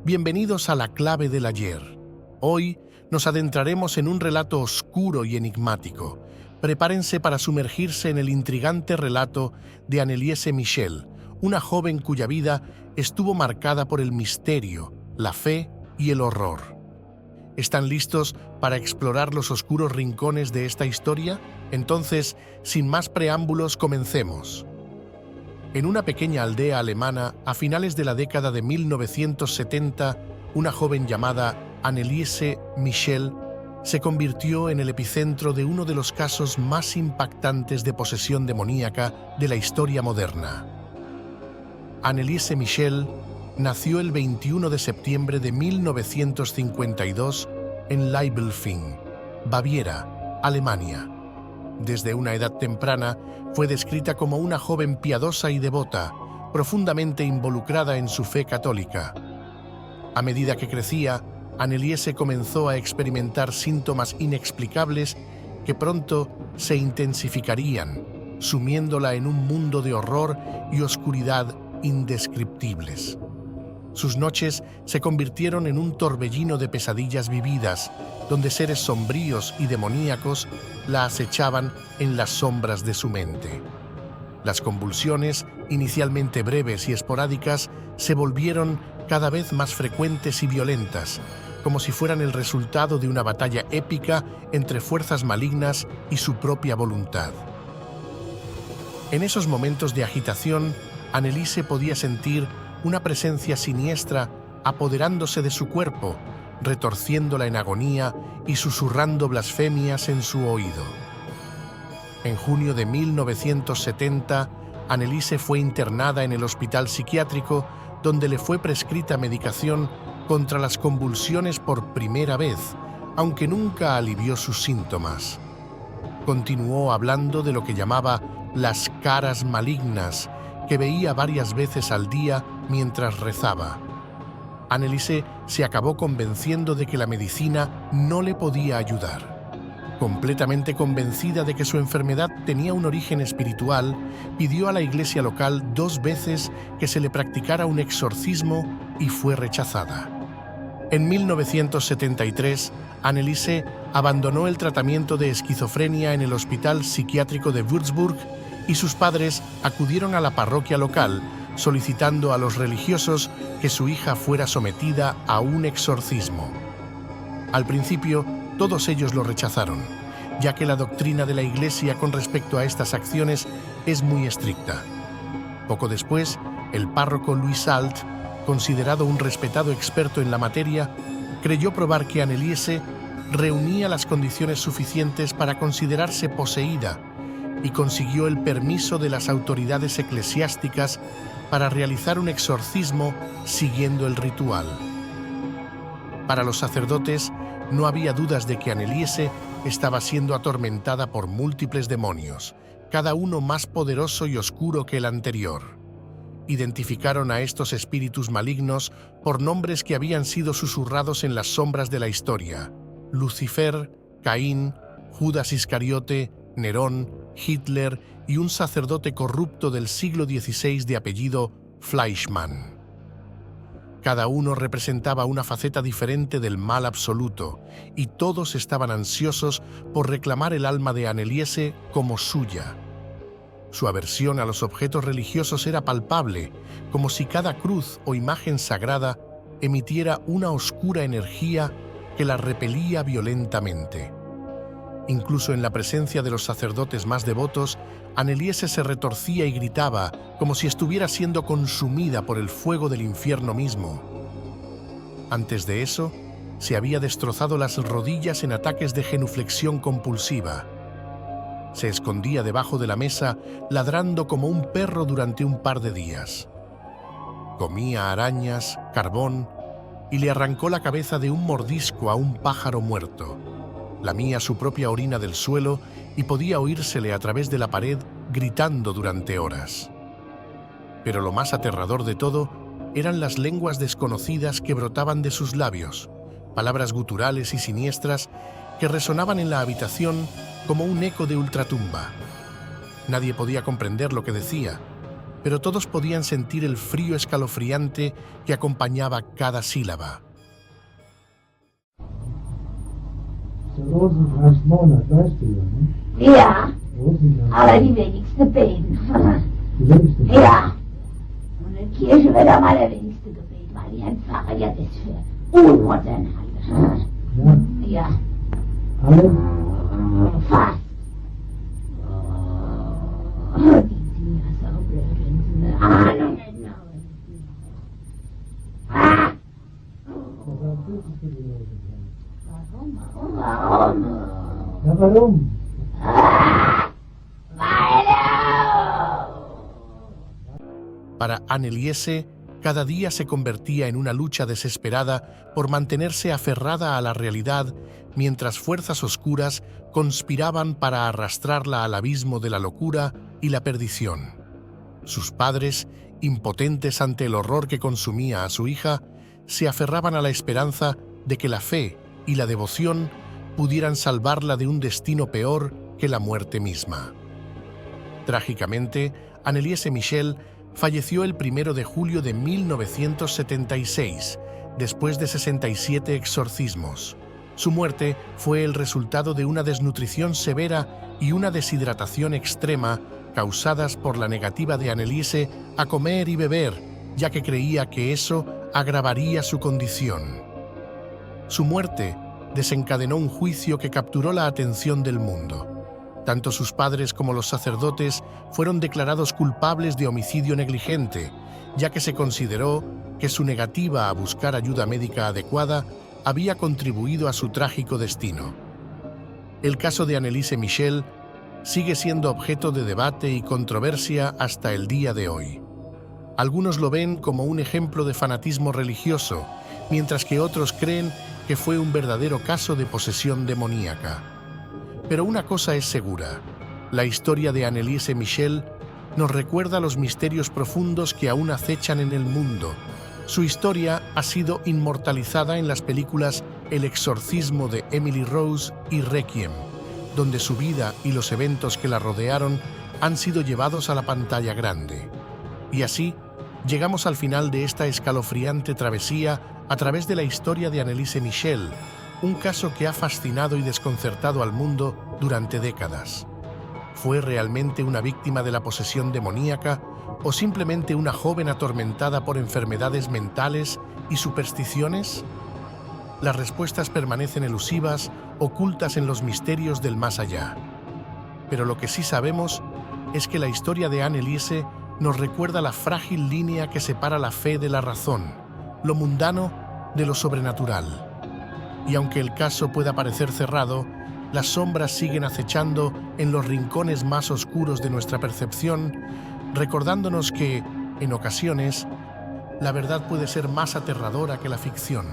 Bienvenidos a La Clave del Ayer. Hoy nos adentraremos en un relato oscuro y enigmático. Prepárense para sumergirse en el intrigante relato de Anneliese Michel, una joven cuya vida estuvo marcada por el misterio, la fe y el horror. ¿Están listos para explorar los oscuros rincones de esta historia? Entonces, sin más preámbulos, comencemos. En una pequeña aldea alemana, a finales de la década de 1970, una joven llamada Anneliese Michel se convirtió en el epicentro de uno de los casos más impactantes de posesión demoníaca de la historia moderna. Anneliese Michel nació el 21 de septiembre de 1952 en Leibelfing, Baviera, Alemania. Desde una edad temprana, fue descrita como una joven piadosa y devota, profundamente involucrada en su fe católica. A medida que crecía, Anneliese comenzó a experimentar síntomas inexplicables que pronto se intensificarían, sumiéndola en un mundo de horror y oscuridad indescriptibles. Sus noches se convirtieron en un torbellino de pesadillas vividas, donde seres sombríos y demoníacos la acechaban en las sombras de su mente. Las convulsiones, inicialmente breves y esporádicas, se volvieron cada vez más frecuentes y violentas, como si fueran el resultado de una batalla épica entre fuerzas malignas y su propia voluntad. En esos momentos de agitación, Anneliese podía sentir una presencia siniestra apoderándose de su cuerpo, retorciéndola en agonía y susurrando blasfemias en su oído. En junio de 1970, Anneliese fue internada en el hospital psiquiátrico, donde le fue prescrita medicación contra las convulsiones por primera vez, aunque nunca alivió sus síntomas. Continuó hablando de lo que llamaba las caras malignas, que veía varias veces al día mientras rezaba. Anneliese se acabó convenciendo de que la medicina no le podía ayudar. Completamente convencida de que su enfermedad tenía un origen espiritual, pidió a la iglesia local 2 veces que se le practicara un exorcismo y fue rechazada. En 1973, Anneliese abandonó el tratamiento de esquizofrenia en el hospital psiquiátrico de Würzburg y sus padres acudieron a la parroquia local solicitando a los religiosos que su hija fuera sometida a un exorcismo. Al principio, todos ellos lo rechazaron, ya que la doctrina de la Iglesia con respecto a estas acciones es muy estricta. Poco después, el párroco Louis Salt, considerado un respetado experto en la materia, creyó probar que Anneliese reunía las condiciones suficientes para considerarse poseída y consiguió el permiso de las autoridades eclesiásticas para realizar un exorcismo siguiendo el ritual. Para los sacerdotes, no había dudas de que Anneliese estaba siendo atormentada por múltiples demonios, cada uno más poderoso y oscuro que el anterior. Identificaron a estos espíritus malignos por nombres que habían sido susurrados en las sombras de la historia: Lucifer, Caín, Judas Iscariote, Nerón, Hitler y un sacerdote corrupto del siglo XVI de apellido Fleischmann. Cada uno representaba una faceta diferente del mal absoluto, y todos estaban ansiosos por reclamar el alma de Anneliese como suya. Su aversión a los objetos religiosos era palpable, como si cada cruz o imagen sagrada emitiera una oscura energía que la repelía violentamente. Incluso en la presencia de los sacerdotes más devotos, Anneliese se retorcía y gritaba como si estuviera siendo consumida por el fuego del infierno mismo. Antes de eso, se había destrozado las rodillas en ataques de genuflexión compulsiva. Se escondía debajo de la mesa, ladrando como un perro durante un par de días. Comía arañas, carbón, y le arrancó la cabeza de un mordisco a un pájaro muerto. Lamía su propia orina del suelo y podía oírsele a través de la pared gritando durante horas. Pero lo más aterrador de todo eran las lenguas desconocidas que brotaban de sus labios, palabras guturales y siniestras que resonaban en la habitación como un eco de ultratumba. Nadie podía comprender lo que decía, pero todos podían sentir el frío escalofriante que acompañaba cada sílaba. Rosen heißt Monat, weißt du ja, ne? Ja, Rosen aber die wenigste beten. die wenigste. Ja. Und in der Kirche wird am allerwenigsten gebeten, weil die ein Pfarrer ja das für unmodern halten. Ja, Ja, alle? fast. Die sind ja so blöd, wenn sie eine Ahnung hätten. Ah! Das war gut, dass wir die Rosen haben. Warum? Ja, warum? Para Anneliese, cada día se convertía en una lucha desesperada por mantenerse aferrada a la realidad mientras fuerzas oscuras conspiraban para arrastrarla al abismo de la locura y la perdición. Sus padres, impotentes ante el horror que consumía a su hija, se aferraban a la esperanza de que la fe y la devoción pudieran salvarla de un destino peor que la muerte misma. Trágicamente, Anneliese Michel falleció el 1 de julio de 1976, después de 67 exorcismos. Su muerte fue el resultado de una desnutrición severa y una deshidratación extrema causadas por la negativa de Anneliese a comer y beber, ya que creía que eso agravaría su condición. Su muerte desencadenó un juicio que capturó la atención del mundo. Tanto sus padres como los sacerdotes fueron declarados culpables de homicidio negligente, ya que se consideró que su negativa a buscar ayuda médica adecuada había contribuido a su trágico destino. El caso de Anneliese Michel sigue siendo objeto de debate y controversia hasta el día de hoy. Algunos lo ven como un ejemplo de fanatismo religioso, mientras que otros creen que fue un verdadero caso de posesión demoníaca. Pero una cosa es segura: la historia de Anneliese Michel nos recuerda los misterios profundos que aún acechan en el mundo. Su historia ha sido inmortalizada en las películas El exorcismo de Emily Rose y Requiem, donde su vida y los eventos que la rodearon han sido llevados a la pantalla grande. Y así, llegamos al final de esta escalofriante travesía a través de la historia de Anneliese Michel, un caso que ha fascinado y desconcertado al mundo durante décadas. ¿Fue realmente una víctima de la posesión demoníaca o simplemente una joven atormentada por enfermedades mentales y supersticiones? Las respuestas permanecen elusivas, ocultas en los misterios del más allá. Pero lo que sí sabemos es que la historia de Anneliese nos recuerda la frágil línea que separa la fe de la razón, lo mundano de lo sobrenatural. Y aunque el caso pueda parecer cerrado, las sombras siguen acechando en los rincones más oscuros de nuestra percepción, recordándonos que, en ocasiones, la verdad puede ser más aterradora que la ficción.